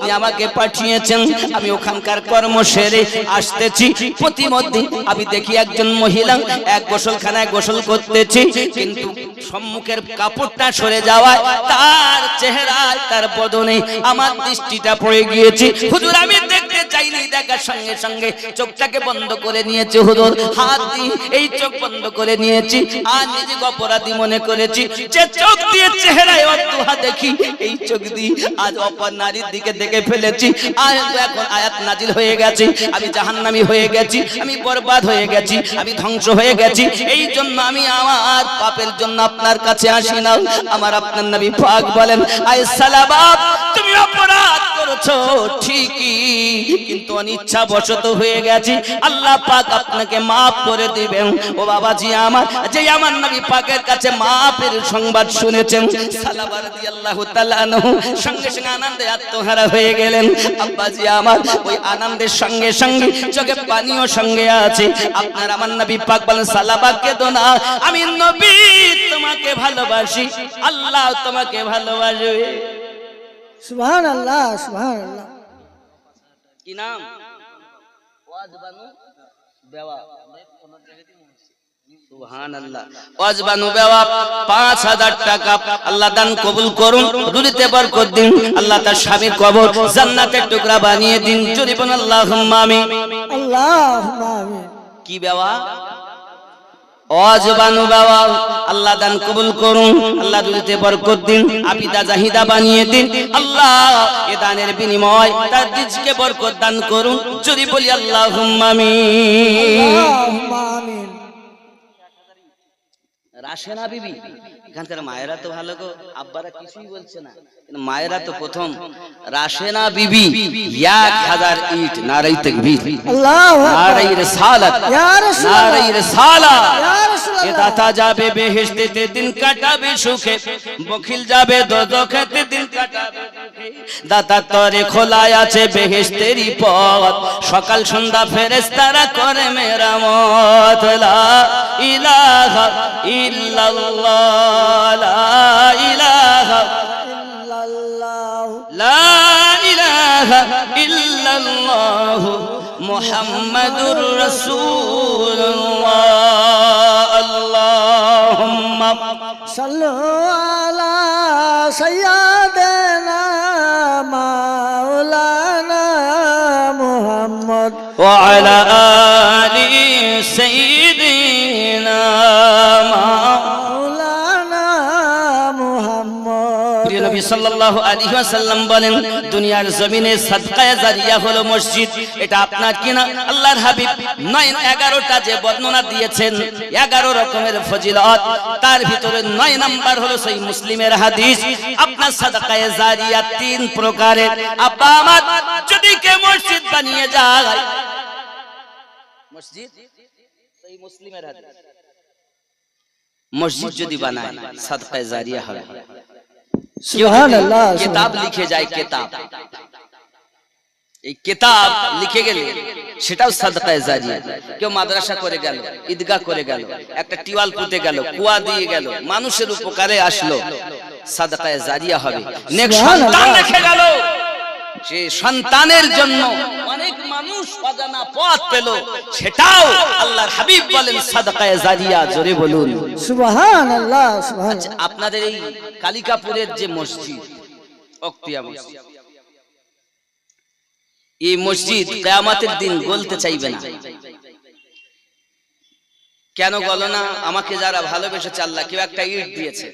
আপনি আমাকে পাঠিয়েছেন, আমি ওখানকার কর্ম সেরে আসতেছি। প্রতিমধ্যে আমি দেখি একজন মহিলা এক গোসলখানায় গোসল করতেছি, কিন্তু সম্মুখের কাপড়টা সরে যাওয়ায় তার চেহারায়, তার বদনে আমার দৃষ্টিটা পড়ে গিয়েছে। হুজুর আমি দেখতে চাইনি, দেখার সঙ্গে সঙ্গে চোখটাকে বন্ধ করে নিয়েছি হুজুর, হাত দিয়ে এই চোখ বন্ধ করে নিয়েছি। আর নিজেকে অপরাধী মনে করেছি, যে চোখ দিয়ে চেহারায় অদ্ভুত দেখি, এই চোখ দিয়ে আজ অপর নারীর দিকে দেখে ফেলেছি। আর এখন আয়াত নাজিল হয়ে গেছে, আমি জাহান্নামী হয়ে গেছি, আমি বরবাদ হয়ে গেছি, আমি ধ্বংস হয়ে গেছি। এই জন্য আমি আমার পাপের জন্য আপনার কাছে আসি না। আমার আপনার নবী পাক বলেন, আয় সালাবাত, তুমি অপরাধ করেছো ঠিকই, কিন্তু অনিচ্ছা বশত হয়ে গেছি, আল্লাহ পাক আপনাকে maaf করে দিবেন। ও বাবাজি আমার, যে আমার নবী পাকের কাছে মাফের সংবাদ শুনেছেন, সালাবা রাদিয়াল্লাহু তাআলা আনহু সঙ্গে সঙ্গে আনন্দে আত্মহারা হয়ে গেলেন। আব্বাজি আমার, ওই আনন্দের সঙ্গে সঙ্গে চোখে পানিও সঙ্গে আছে। আপনার আমার নবী পাক বলেন, সালাবা কেঁদো না, আমি নবী তোমাকে ভালোবাসি, আল্লাহ তোমাকে ভালোবাসে। সুবহানাল্লাহ, সুবহানাল্লাহ। কি নাম? ওয়াজ বানু বেওয়া। সুবহানাল্লাহ। ওয়াজ বানু বেওয়া 5000 টাকা আল্লাহ দান কবুল করুন, রুজিতে বরকত দিন, আল্লাহ তার স্বামীর কবর জান্নাতের টুকরা বানিয়ে দিন। জোরে বলুন আল্লাহুম্মা আমিন। আল্লাহুম্মা আমিন। কি বেওয়া? ওয়াজ বানু বেওয়া, আল্লাহ দান কবুল করুন, আল্লাহ রুজিতে বরকত দিন, আবিদা জাহিদা বানিয়ে দিন। আল্লাহ এ দানের বিনিময় তার রিজকে বরকত দান করুন। জোরে বলি আল্লাহুম্মা আমিন। আল্লাহুম্মা আমিন। রাশেনা বিবি, এখানকার মায়েরা তো ভালো গো, আব্বারা কিছুই বলছে না, মায়েরা তো প্রথম। রাশেনা বিবি 1000 ইট, নারায়ে তাকবীর, আল্লাহু আকবার, নারায়ে রিসালাত, ইয়া রাসূলুল্লাহ, নারায়ে রিসালাত। ইয়া রাসূলুল্লাহ। এ দাতা যাবে বেহেশতেতে, দিন কাটাবে সুখে, বখিল যাবে দোজখেতে, দিন কাটাবে দুঃখে। দাতা তরে খোলা আছে বেহেশতেরই পথ, সকাল সন্ধ্যা ফেরেশতারা করে মেরামত। লা ইলাহা ইল্লাল্লাহ, লা ইলাহা ইল্লাল্লাহ, লা ইলাহা ইল্লাল্লাহ, মুহাম্মাদুর রাসূলুল্লাহ। আল্লাহুম্মা সাল্লু আলা সাইয়্যিদিনা মাওলানা মুহাম্মদ ওয়া আলা আলি সাইয়্যিদিনা মাওলানা মুহাম্মদ। প্রিয় নবী সাল্লাল্লাহু আলাইহি ওয়াসাল্লাম বলেন, দুনিয়ার জমিনে সাদকায়ে জারিয়া হলো মসজিদ। এটা আপনার কিনা? আল্লাহর হাবিব 11টা যে বর্ণনা দিয়েছেন, 11 রকমের ফজিলত, তার ভিতরে 9 নাম্বার হলো সহিহ মুসলিমের হাদিস। আপনার সাদকায়ে জারিয়া 3 প্রকারের। আব্বা আমার, যদি কে মসজিদ বানিয়ে যায়, মসজিদ সহিহ মুসলিমের হাদিস, মসজিদ যদি বানায় সাদকায়ে জারিয়া হবে। সুবহানাল্লাহ, কিতাব লিখে যায়, কিতাব, এই কিতাব লিখে গেলে সেটাও সাদকায়ে জারিয়া। কেউ মাদ্রাসা করে গেল, ঈদগাহ করে গেল, একটা টিওয়াল পুঁতে গেল, কুয়া দিয়ে গেল, মানুষের উপকারে আসলো, সাদকায়ে জারিয়া হবে। নেক সন্তান রেখে গেল, সে সন্তানের জন্য অনেক মানুষ অজানা পথ পেল, সেটাও আল্লাহর হাবিব বলেন সাদকায়ে জারিয়া। জোরে বলুন সুবহানাল্লাহ, সুবহানাল্লাহ। আপনাদের এই কালিকাপুরের যে মসজিদ, অক্তিয়া মসজিদ, এই মসজিদ কিয়ামতের দিন গলতে চাইবে না। কেন গলো না? আমাকে যারা ভালোবেসেছে আল্লাহ, কেউ একটা ইট দিয়েছে,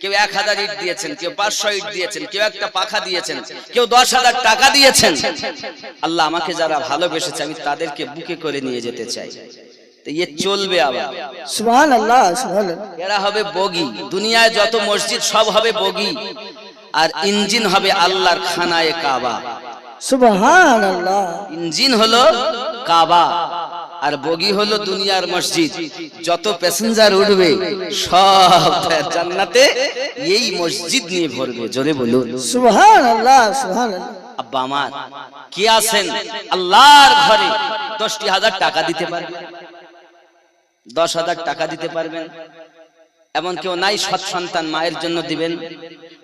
কেউ 1000 ইট দিয়েছেন, কেউ 500 ইট দিয়েছেন, কেউ একটা পাখা দিয়েছেন, কেউ 10,000 টাকা দিয়েছেন। আল্লাহ আমাকে যারা ভালোবেসেছে, আমি তাদেরকে বুকে করে নিয়ে যেতে চাই। তো এ চলবে আবার। সুবহানাল্লাহ, সুবহানাল্লাহ। এরা হবে বগি। দুনিয়ায় যত মসজিদ সব হবে বগি, আর ইঞ্জিন হবে আল্লাহর খানায়ে কাবা। সুবহানাল্লাহ। ইঞ্জিন হলো কাবা, আর বগি হলো দুনিয়ার মসজিদ। যত প্যাসেঞ্জার উঠবে সব জান্নাতে এই মসজিদ নিয়ে ভরবে। জোরে বলুন সুবহানাল্লাহ, সুবহানাল্লাহ। আব্বা আমার, কি আছেন আল্লাহর ঘরে 10,000 টাকা দিতে পারবেন, 10,000 টাকা দিতে পারবেন? এমন কেউ নাই সৎ সন্তান মায়ের জন্য দিবেন?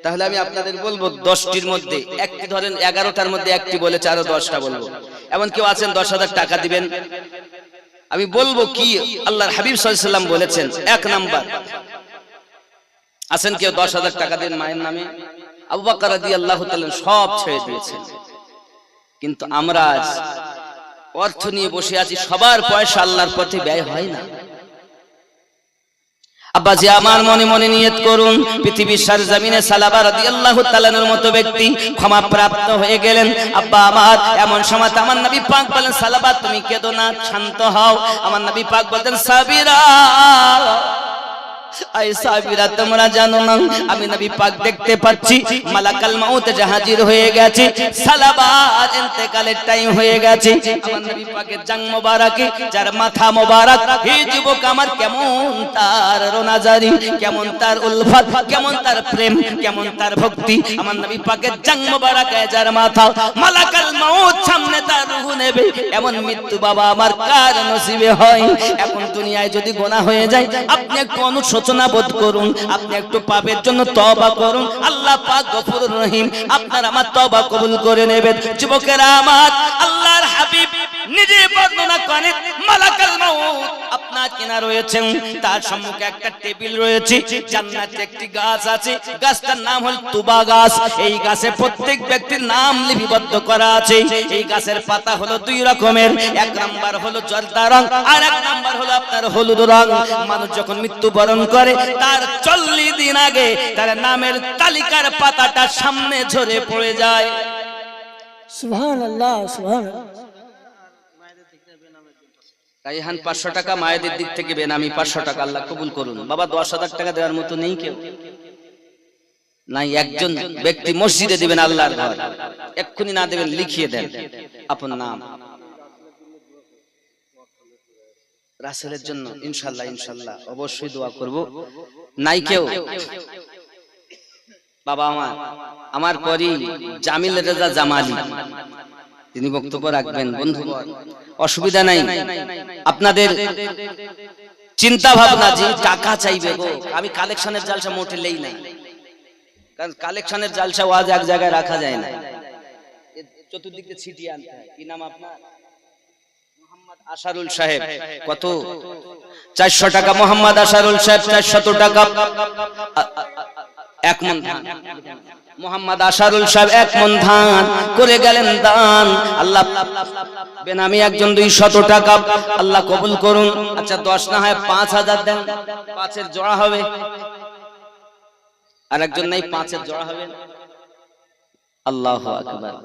তাহলে আমি আপনাদের বলবো 10টির মধ্যে একটি ধরেন, 11টার মধ্যে একটি বলেছে, আরো 10টা বলবো। এমন কেউ আছেন 10,000 টাকা দিবেন? আমি বলবো কি আল্লাহর হাবিব সাল্লাল্লাহু আলাইহি ওয়াসাল্লাম বলেছেন, 1 নাম্বার আছেন কেউ 10,000 টাকা দেন মায়ের নামে? আবু বকর রাদিয়াল্লাহু তাআলা সব ছেড়ে দিয়েছেন, কিন্তু আমরা আজ অর্থ নিয়ে বসে আছি, সবার পয়সা আল্লাহর পথে ব্যয় হয় না। আব্বাজি আমার মনে মনে নিয়ত করুন, পৃথিবীর সরজমিনে সালাবা রাদিয়াল্লাহু তাআলার মতো ব্যক্তি ক্ষমা প্রাপ্ত হয়ে গেলেন। আব্বা আমার এমন সময় আমার নবী পাক বলেন, সালাবা তুমি কেঁদো না, শান্ত হও। আমার নবী পাক বলতেন, সাবিরা আই সাবিরা, তোমরা জানো না আমি নবী পাক দেখতে পাচ্ছি মালাকাল মাউত হাজির হয়ে গেছে, সালাবার ইন্তেকালের টাইম হয়ে গেছে। আমার নবী পাকের জাং মোবারকে, যার মাথা মোবারক, হে যুবক আমার, কেমন তার রোনাজারি, কেমন তার উলফত, কেমন তার প্রেম, কেমন তার ভক্তি। আমার নবী পাকের জাং মোবারকে, যার মাথা, মালাকাল মাউত সামনে তার রূহ নেবে, এমন মৃত্যু বাবা আমার কার নসিবে হয়? এখন দুনিয়ায় যদি গোনাহ হয়ে যায়, আপনি একটু অনুশোচনা বোধ করুন, আপনি একটু পাপের জন্য তওবা করুন, আল্লাহ পাক গফুরুর রহিম আপনার আমার তওবা কবুল করে নেবেন। যুবকেরা আমার, আল্লাহর হাবিব নিজে বর্ণনা করেন, মালাকাল মাউত আপনার কিনা রয়েছেন, তার সম্মুখে একটা টেবিল রয়েছে, জান্নাতে একটি গাছ আছে, গাছটার নাম হল তুবা গাছ। এই গাছে প্রত্যেক ব্যক্তির নাম লিপিবদ্ধ করা আছে। এই গাছের পাতা হলো 2 রকমের, 1 নাম্বার হলো জর্দা রং, আর 1 নাম্বার হলো আপনার হলুদ রং। মানুষ যখন মৃত্যুবরণ করে, তার 40 দিন আগে তার নামের তালিকার পাতাটা সামনে ঝরে পড়ে যায়। সুবহানাল্লাহ, সুবহানাল্লাহ। রাইহান 500 টাকা, মায়েদের দিক থেকে বেনামি 500 টাকা, আল্লাহ কবুল করুন। বাবা 10,000 টাকা দেওয়ার মতো নেই কেউ? নাই, একজন ব্যক্তি মসজিদে দিবেন, আল্লাহর ঘর, এক্ষুনি না দেবেন লিখিয়ে দেন আপনার নাম রাসূলের জন্য, ইনশাআল্লাহ ইনশাআল্লাহ অবশ্যই দোয়া করব। নাই কেউ? বাবা আমার পরই জামিল রেজা জামালি, তিনি বক্তব্য রাখবেন। বন্ধুগণ, অসুবিধা নাই, আপনাদের চিন্তা ভাবনা যে টাকা চাইবে গো, আমি কালেকশনের জালসা মোটে লেই না, কারণ কালেকশনের জালসা ওয়াজ এক জায়গায় রাখা যায় না, চতুর্দিকে ছিটিয়ে আনতে হয়। কি নাম আপনার? মোহাম্মদ আশারুল সাহেব। কত? 400 টাকা। মোহাম্মদ আশারুল সাহেব 400 টাকা। 1 মণ ধান। মোহাম্মদ আশারুল সাহেব 1 মণ ধান করে গেলেন দান। আল্লাহ বেনামি একজন 200 টাকা, আল্লাহ কবুল করুন। আচ্ছা 10 না হয় 5000 দেন, 5 এর জোড়া হবে। আর একজন নাই, 5 এর জোড়া হবে। আল্লাহু আকবার।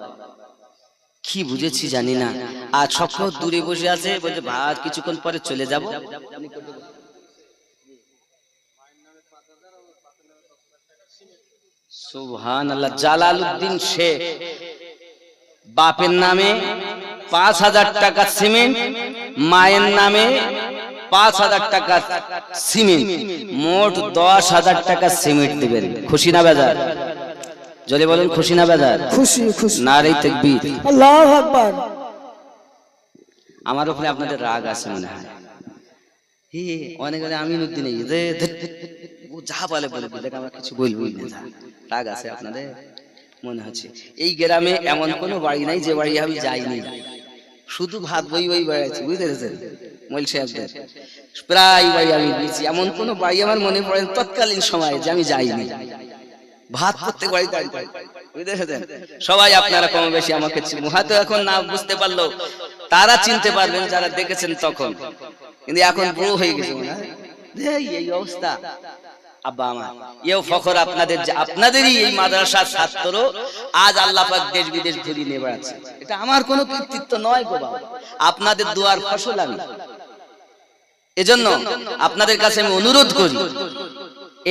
কি বুঝেছি জানি না, আর সব দূরে বসে আছে, বলছে ভাত কিছুক্ষণ পরে চলে যাব। সুবহানাল্লাহ। জালালউদ্দিন শেখ, বাপের নামে 5000 টাকা সিমেন্ট, মায়ের নামে 5000 টাকা সিমেন্ট, মোট 10,000 টাকা সিমেন্ট দিবেন। খুশি না বেজার? জোরে বলেন, খুশি না বেজার? খুশি, খুশি। নারে তাকবীর, আল্লাহু আকবার। আমার উপরে আপনাদের রাগ আছে মনে হয়। অনেকে আমিনুদ্দিন ও যা বলে বলে, দেখ আমরা কিছু বলবই না, রাগ আছে আপনাদের মনে হচ্ছে। এই গ্রামে এমন কোনো বাড়ি নাই যে বাড়ি আমি যাইনি, শুধু ভাত বই বই বেড়াচ্ছি, বুঝতে পেরেছেন? মইল সাহেবদের প্রায় বাড়ি আমি গেছি, এমন কোনো বাড়ি আমার মনে পড়ে তৎকালীন সময়ে যে আমি যাইনি। ভাত প্রত্যেক বাড়ি বুঝতে পেরেছেন? সবাই আপনারা কম বেশি আমাকে হয়তো এখন না বুঝতে পারলো, তারা চিনতে পারবেন যারা দেখেছেন তখন, কিন্তু এখন বুড়ো হয়ে গেছে মনে হয়। এই অবস্থা। আব্বা আমার এও ফখর আপনাদের, আপনাদেরই এই মাদ্রাসার ছাত্র আজ আল্লাহ পাক দেশ বিদেশ ঘুরিয়ে নিয়ে বেড়াচ্ছে। এটা আমার কোনো কৃতিত্ব নয় গো বাবা, আপনাদের দোয়ার ফসল আমি। এজন্য আপনাদের কাছে আমি অনুরোধ করি,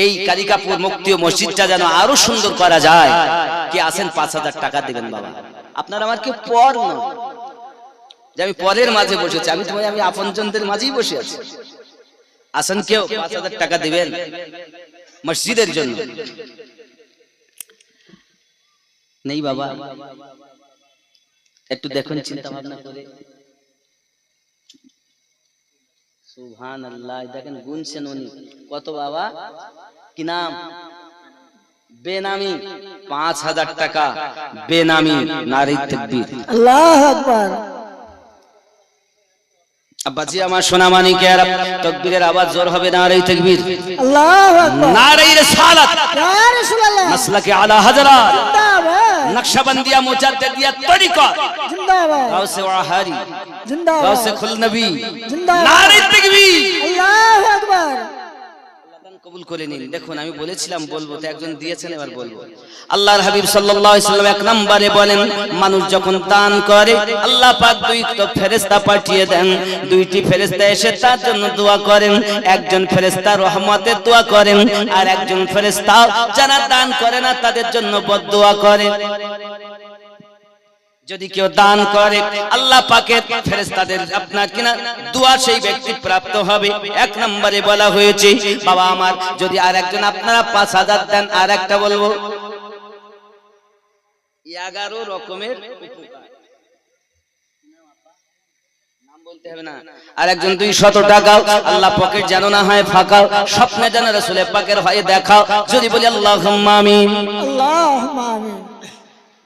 এই কালিকাপুর মুক্তি মসজিদটা যেন আরো সুন্দর করা যায়। কি আছেন 5000 টাকা দিবেন বাবা। আপনারা আমার কেউ পর না, যে আমি পরের মাঝে বসেছি, আমি আপনজনদের মাঝেই বসে আছি। আসেন কেউ 5000 টাকা দিবেন মসজিদের জন্য। নেই বাবা? একটু দেখুন, চিন্তা ভাবনা করে। সুবহানাল্লাহ। দেখেন গুনছেন উনি কত বাবা? কি নাম? বেনামি 5000 টাকা, বেনামি নারী তাকবীর। আল্লাহু আকবার। আব্বাজি আমার সোনা মানিকের তাকবীরের আওয়াজ জোর হবে, নারী তাকবীর, আল্লাহু আকবার। নারী রিসালাত, ইয়া রাসূলুল্লাহ, মাসলাকে আলা হযরত, জিন্দাবাদ, নকশবন্দিয়া মুজাদ্দিদিয়া তরিকত, জিন্দাবাদ, গাউসে ওয়াহারি, জিন্দাবাদ, গাউসে খুল নবী, জিন্দাবাদ, নারী তাকবীর। আল্লাহু আকবার। কবুল করে নিন। দেখুন আমি বলেছিলাম বলবো, তো একজন দিয়েছেন, এবার বলবো। আল্লাহর হাবিব সাল্লাল্লাহু আলাইহি সাল্লাম এক নম্বরে বলেন, মানুষ যখন দান করে আল্লাহ পাক দুইটা ফেরেশতা পাঠিয়ে দেন। দুইটি ফেরেশতা এসে তার জন্য দোয়া করেন। একজন ফেরেশতা রহমতের দোয়া করেন, আর একজন ফেরেশতা যারা দান করে না তাদের জন্য বদদোয়া করে। যদি কেউ দান করে আল্লাহ পাকের ফেরেশতাদের আপনার কিনা দোয়া সেই ব্যক্তি প্রাপ্ত হবে। এক নম্বরে বলা হয়েছে বাবা আমার, যদি আর একজন আপনারা 5000 দেন, আর একটা বলবো 11 রকমের উপকার, নাম বলতে হবে না। আর একজন 200 টাকাও, আল্লাহ পকেট যেন না হয় ফাঁকাও, স্বপ্নে যেন রাসূল পাকের হয়ে দেখাও। যদি বলি আল্লাহুম্মা আমিন, আল্লাহুম্মা আমিন।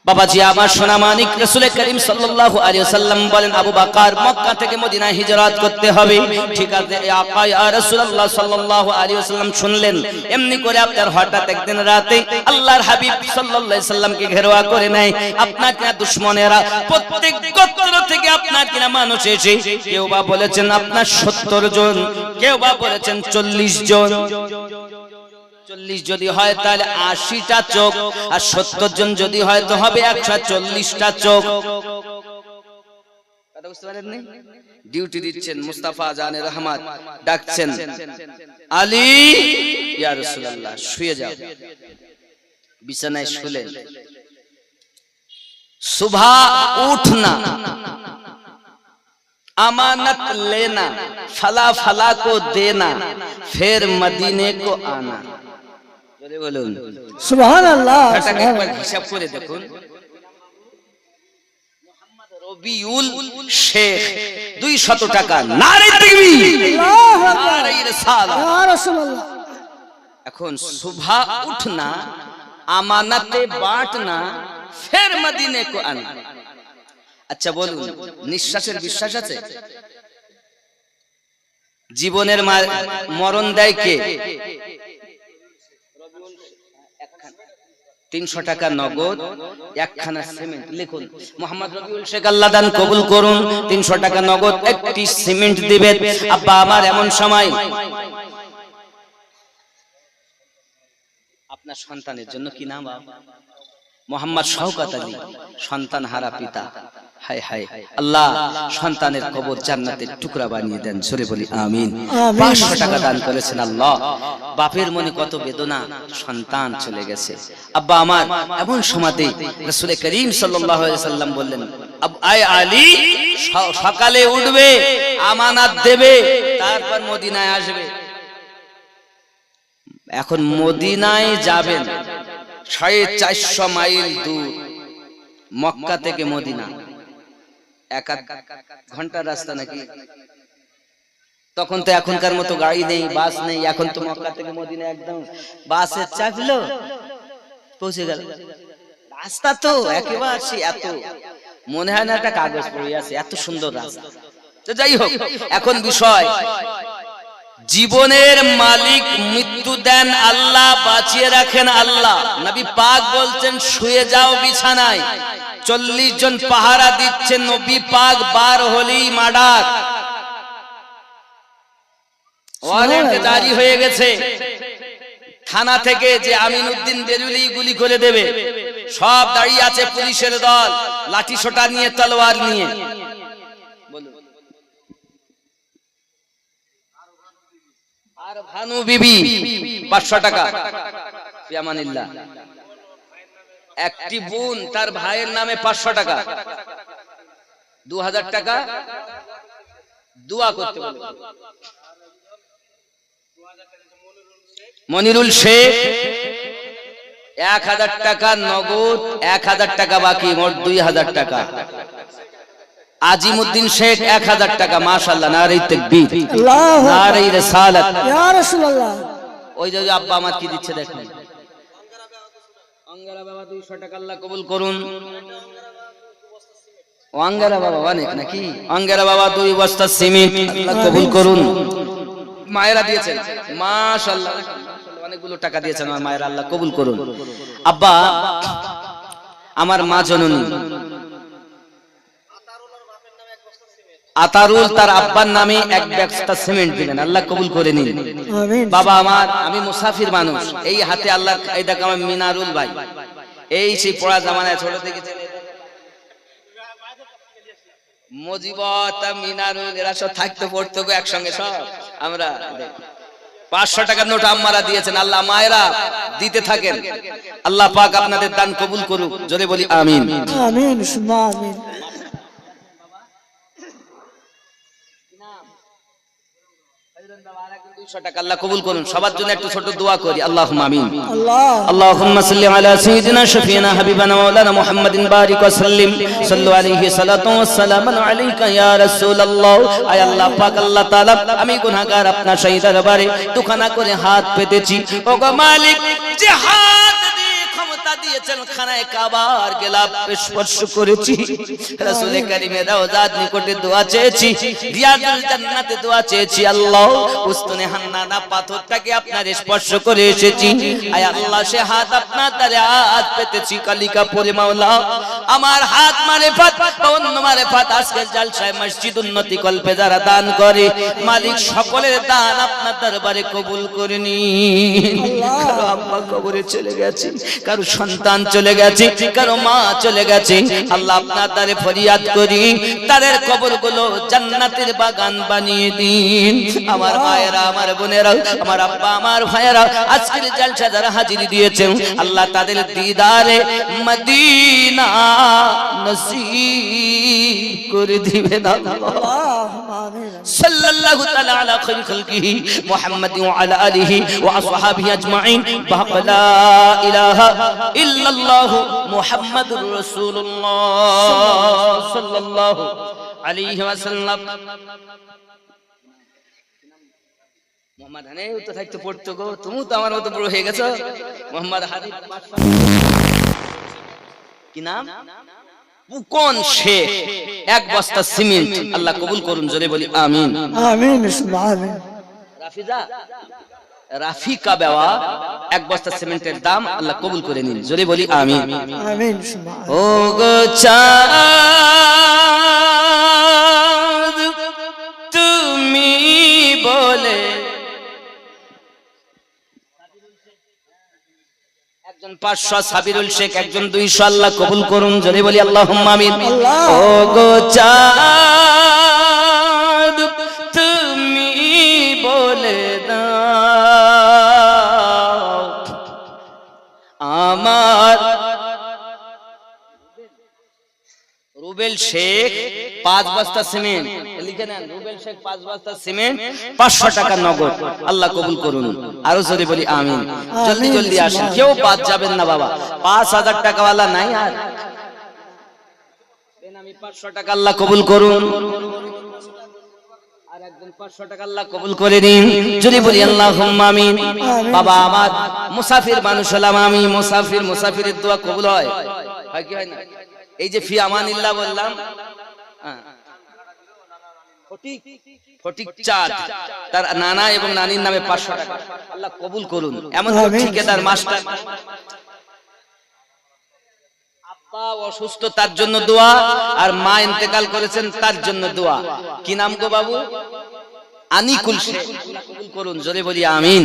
বাবাজি আমার সোনা মানিক, রাসূল করিম সাল্লাল্লাহু আলাইহি ওয়াসাল্লাম বলেন, আবু বকর মক্কা থেকে মদিনায় হিজরত করতে হবে। ঠিক আছে আকা ইয়া রাসূলুল্লাহ সাল্লাল্লাহু আলাইহি ওয়াসাল্লাম শুনলেন। এমনি করে আপনার হঠাৎ একদিন রাতে আল্লাহর হাবিব সাল্লাল্লাহু আলাইহি ওয়াসাল্লামকে ঘেরাও করে নেয় আপনার কিনা দুশমনেরা। প্রত্যেক গোত্র থেকে আপনার কিনা মানুষ এসে, কেউ বা বলেছেন আপনার 70 জন, কেউ বা বলেছেন 40 জন। 40 যদি হয় তাহলে 80টা চোখ, আর 70 জন যদি হয় তো হবে 140টা চোখ। কথা বুঝতে পারেননি? ডিউটি দিচ্ছেন মুস্তাফা জানে রহমত, ডাকছেন আলী ইয়া রাসূলুল্লাহ, শুয়ে যাও। বিছানায় শুলেন। सुबह उठना, अमानत लेना, फला फला को देना, फिर मदीने को आना। বলুন সুবহানাল্লাহ। এটাকে একবার হিসাব করে দেখুন। মোহাম্মদ রবিউল শেখ 200 টাকা, নারে তাকবীর, আল্লাহু আকবার, নারে রিসালাত। ইয়া রাসূলুল্লাহ। এখন सुबह उठना, আমানতে বাঁটনা, ফের মদিনে কো আনা। আচ্ছা বলুন, নিঃশ্বাসের বিশ্বাস আছে? জীবনের মরণ দেয় কে? 300 টাকা নগদ, একখানা সিমেন্ট। লিখুন মোহাম্মদ রবিউল শেখ, আল্লাহ দান কবুল করুন। 300 টাকা নগদ, একটি সিমেন্ট দিবেন। আব্বা আমার এমন সময় আপনার সন্তানের জন্য কি নাম? মোহাম্মদ শওকত আলী, সন্তান হারা পিতা। হায় হায়, আল্লাহ সন্তানের কবর জান্নাতের টুকরা বানিয়ে দেন। সরে বলি আমিন। 500 টাকা দান করেছেন। আল্লাহ, বাপের মনে কত বেদনা, সন্তান চলে গেছে। আব্বা আমার এমন সময়তে রাসূল করিম সাল্লাল্লাহু আলাইহি সাল্লাম বললেন, আয় আলী, সকালে উঠবে, আমানত দেবে, তারপর মদিনায় আসবে। এখন মদিনায় যাবেন 450 মাইল দূর, মক্কা থেকে মদিনা 1 ঘন্টার রাস্তা নাকি? তখন তো এখনকার মতো গাড়ি নেই, বাস নেই। এখন তো মক্কা থেকে মদিনা একদম বাসে চাপলো, পৌঁছে গেল। রাস্তা তো একেবারে সে এত মনে হয় না একটা কাগজ পড়ে আছে, এত সুন্দর রাস্তা। তো যাই হোক, এখন বিষয়, জীবনের মালিক মৃত্যু দেন আল্লাহ, বাঁচিয়ে রাখেন আল্লাহ। নবী পাক বলছেন শুয়ে যাও বিছানায়, 40 জন পাহারা দিচ্ছেন। নবী পাক বার হলেই মার্ডার ওয়ারেন্ট জারি হয়ে গেছে থানা থেকে, যে আমিনউদ্দিন বেরুলি গুলি করে দেবে। সব দাঁড়িয়ে আছে পুলিশের দল, লাঠি সোটা নিয়ে, তলোয়ার নিয়ে। আর ভানু বিবি 500 টাকা, ফিয়ামানিল্লাহ। একটি বোন তার ভাইয়ের নামে 500 টাকা, 2000 টাকা দোয়া করতে বলে। মনিরুল শেখ 1000 টাকা নগদ, 1000 টাকা বাকি, মোট 2000 টাকা। আজিমউদ্দিন শেখ 1000 টাকা। মাশাআল্লাহ, নারে তাকবীর, আল্লাহু আকবার, নারে রিসালাত। ইয়া রাসূলুল্লাহ। ওই যে আব্বা আমার কি দিচ্ছে দেখেন, অঙ্গারা বাবা 200 টাকা আল্লাহ কবুল করুন। অঙ্গারা বাবা অনেক নাকি? অঙ্গারা বাবা 2 বস্তা সিমেন্ট আল্লাহ কবুল করুন। মায়েরা দিয়েছেন মাশাআল্লাহ, অনেকগুলো টাকা দিয়েছেন আমার মায়েরা, আল্লাহ কবুল করুন। আব্বা আমার মা জননী আতারুল তার আব্বার নামে 1 বস্তা সিমেন্ট দিলেন, আল্লাহ কবুল করে নিন। আমিন। বাবা আমার, আমি মুসাফির মানুষ, এই হাতে আল্লাহ, এই দেখো আমার মিনারুল ভাই, এই সেই পড়া জামানায় ছোট থেকে মজিবত মিনারুল এরা সব থাকতে পড়তো গো একসঙ্গে সব। আমরা 500 টাকার নোট আম্মারা দিয়েছেন, আল্লাহ মায়েরা দিতে থাকেন, আল্লাহ পাক আপনাদের দান কবুল করুক, জোরে বলি আমিন। আমিন সুম্মা আমিন। আল্লাহ কবুল করুন। সবার জন্য একটু ছোট দোয়া করি, আল্লাহুম্মা আমিন। আল্লাহ আল্লাহুম্মা সাল্লি আলা সাইয়্যিদিনা শাফিনা হাবিবানা মাওলানা মুহাম্মাদিন বারিক ওয়া সাল্লিম সাল্লু আলাইহি সালাতু ওয়াস সালামু আলাইকা ইয়া রাসূলুল্লাহ। আয় আল্লাহ পাক, আল্লাহ তাআলা, আমি গুনাহগার আপনার শাহী দরবারে দুখানা করে হাত পেতেছি, ওগো মালিক, যে হাত দিয়ে ক্ষমতা দিয়েছেন খানায়ে কাবার গেলাপ স্পর্শ করেছি, রাসূল কারীমের রওজার নিকটে দোয়া চেয়েছি, রিয়াজুল জান্নাতে দোয়া চেয়েছি, আল্লাহ উস্তনে হান্নানা পাথরটাকে আপনার স্পর্শ করে এসেছি। আয় আল্লাহ, সে হাত আপনার দ্বারে হাত পেতেছি কালিকা পরে মাওলা, আমার হাত মারেফাত বা অন্য মারেফাত আজকের জালসায় মসজিদ উন্নতি কল্পে যারা দান করে, মালিক সকলের দান আপনার দরবারে কবুল করে নিন। কারো আব্বা কবরে চলে গেছে, কারো সন্তান চলে গেছে, কারো মা চলে গেছে, আল্লাহ আপনার দ্বারে ফরিয়াদ করি, তাদের কবরগুলো জান্নাতের বাগান বানিয়ে দিন। আমার মায়েরা, আমার বোনেরা, আমার আব্বা, আমার ভাইয়েরা আজকের জালসা যারা হাজিরি দিয়েছেন, আল্লাহ তাদের দিদারে মদিনা নসিব করে দিবেন। আল্লাহুম্মা আমিন। সাল্লাল্লাহু তাআলা আলা খায়রি খালকিহি মুহাম্মাদিন ওয়া আলা আলিহি ওয়া আসহাবিহি আজমাইন বালা ইলাহা ইল্লাল্লাহ মুহাম্মাদুর রাসূলুল্লাহ সাল্লাল্লাহু আলাইহি ওয়াসাল্লাম। মোহাম্মদ হানিফ তো থাকতে পড়তো গো, তুমি তো আমার মতো বড় হয়ে গেছো। মোহাম্মদ হানিফ কি নাম? পুকন শেখ, 1 বস্তা সিমেন্ট আল্লাহ কবুল করুন, জোরে বলি আমিন। আমিন সুম্মা আমিন। রাফিজা রাফিকা বাবা 1 বস্তা সিমেন্টের দাম আল্লাহ কবুল করে নিন, জোরে বলি আমিন। আমিন সুম্মা আমিন। ও গো চাঁদ তুমি বলে, একজন 500 সাবিরুল শেখ, একজন 200 আল্লাহ কবুল করুন, জোরে বলি আল্লাহুম্মা আমিন। ও গো চাঁদ তুমি বলে দাও আমার রুবেল শেখ 5 বস্তা সিমেন্ট লিখে নেন, রুবেল শেখ 5 বস্তা সিমেন্ট 500 টাকা নগদ আল্লাহ কবুল করুন। আরো জোরে বলি আমিন। জলদি জলদি আসেন, কেউ বাদ যাবেন না বাবা। 5000 টাকা ওয়ালা নাই আর, আমি 500 টাকা আল্লাহ কবুল করুন। আর একজন 500 টাকা আল্লাহ কবুল করে নিন, জোরে বলি আল্লাহুম্মা আমিন। বাবা আমার মুসাফির মানুষ হলাম আমি, মুসাফিরের দোয়া কবুল হয়, হয় কি হয় না? এই যে ফি আমানিল্লাহ বললাম, ফটিক চাঁদ তার নানা এবং নানির নামে 500 টাকা আল্লাহ কবুল করুন। এমন ঠিকাদার মাস্টার, আব্বা অসুস্থ তার জন্য দোয়া, আর মা ইন্তেকাল করেছেন তার জন্য দোয়া। কি নাম গো বাবু? আনিকুল শেখ, আল্লাহ কবুল করুন, জোরে বলি আমিন।